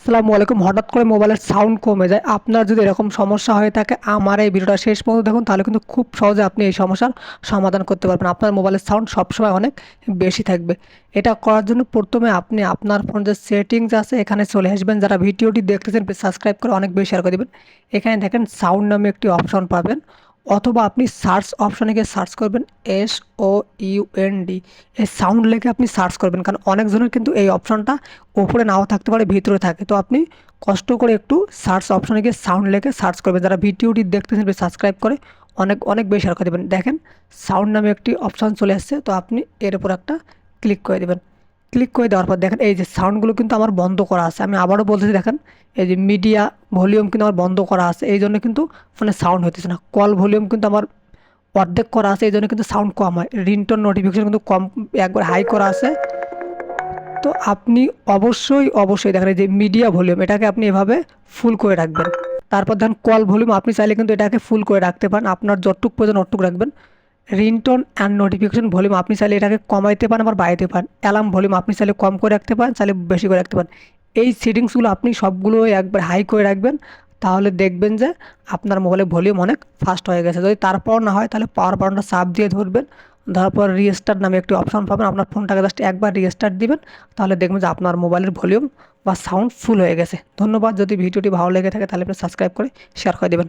আসসালামু আলাইকুম। হঠাৎ করে মোবাইলের সাউন্ড কমে যায়। আপনার যদি এরকম সমস্যা হয়ে থাকে আমার এই ভিডিওটা শেষ পর্যন্ত দেখুন, তাহলে কিন্তু খুব সহজে আপনি এই সমস্যার সমাধান করতে পারবেন। আপনার মোবাইলের সাউন্ড সবসময় অনেক বেশি থাকবে। এটা করার জন্য প্রথমে আপনি আপনার ফোনের যে সেটিংস আছে এখানে চলে আসবেন। যারা ভিডিওটি দেখতেছেন প্লিজ সাবস্ক্রাইব করে অনেক বেশি শেয়ার করে দেবেন। এখানে দেখেন সাউন্ড নামে একটি অপশন পাবেন, অথবা আপনি সার্চ অপশনে গিয়ে সার্চ করবেন SOUND। এই সাউন্ড লিখে আপনি সার্চ করবেন, কারণ অনেকজনের কিন্তু এই অপশনটা উপরে নাও থাকতে পারে, ভিতরে থাকে। তো আপনি কষ্ট করে একটু সার্চ অপশনে গিয়ে সাউন্ড লিখে সার্চ করবেন। যারা ভিডিওটি দেখতেছেন সাবস্ক্রাইব করে অনেক অনেক বেশি শেয়ার করে দেবেন। দেখেন সাউন্ড নামে একটি অপশন চলে আসছে, তো আপনি এর উপর একটা ক্লিক করে দেবেন। ক্লিক করে দেওয়ার পর দেখেন এই যে সাউন্ডগুলো কিন্তু আমার বন্ধ করা আছে। আমি আবারও বলতেছি, দেখেন এই যে মিডিয়া ভলিউম কিন্তু আমার বন্ধ করা আছে, এই জন্য কিন্তু ফোনে সাউন্ড হতেছে না। কল ভলিউম কিন্তু আমার অর্ধেক করা আছে, এই জন্য কিন্তু সাউন্ড কম হয়। রিংটোন নোটিফিকেশন কিন্তু কম, একবার হাই করা আছে। তো আপনি অবশ্যই দেখেন এই যে মিডিয়া ভলিউম, এটাকে আপনি এভাবে ফুল করে রাখবেন। তারপর দেখেন কল ভলিউম, আপনি চাইলে কিন্তু এটাকে ফুল করে রাখতে পারেন, আপনার যতটুকু প্রয়োজন অতটুকু রাখবেন। রিংটোন অ্যান্ড নোটিফিকেশন ভলিউম আপনি চাইলে এটাকে কমাইতে পারেন আবার বাড়াইতে পারেন। অ্যালার্ম ভলিউম আপনি চাইলে কম করে রাখতে পারেন, চাইলে বেশি করে রাখতে পারেন। এই সেটিংসগুলো আপনি সবগুলো একবার হাই করে রাখবেন, তাহলে দেখবেন যে আপনার মোবাইলের ভলিউম অনেক ফাস্ট হয়ে গেছে। যদি তারপর না হয় তাহলে পাওয়ার বাটনটা চাপ দিয়ে ধরবেন, ধরার পর রিস্টার্ট নামে একটি অপশন পাবেন। আপনার ফোনটাকে জাস্ট একবার রিস্টার্ট দিবেন, তাহলে দেখবেন যে আপনার মোবাইলের ভলিউম বা সাউন্ড ফুল হয়ে গেছে। ধন্যবাদ। যদি ভিডিওটি ভালো লেগে থাকে তাহলে আপনি সাবস্ক্রাইব করে শেয়ার করে দেবেন।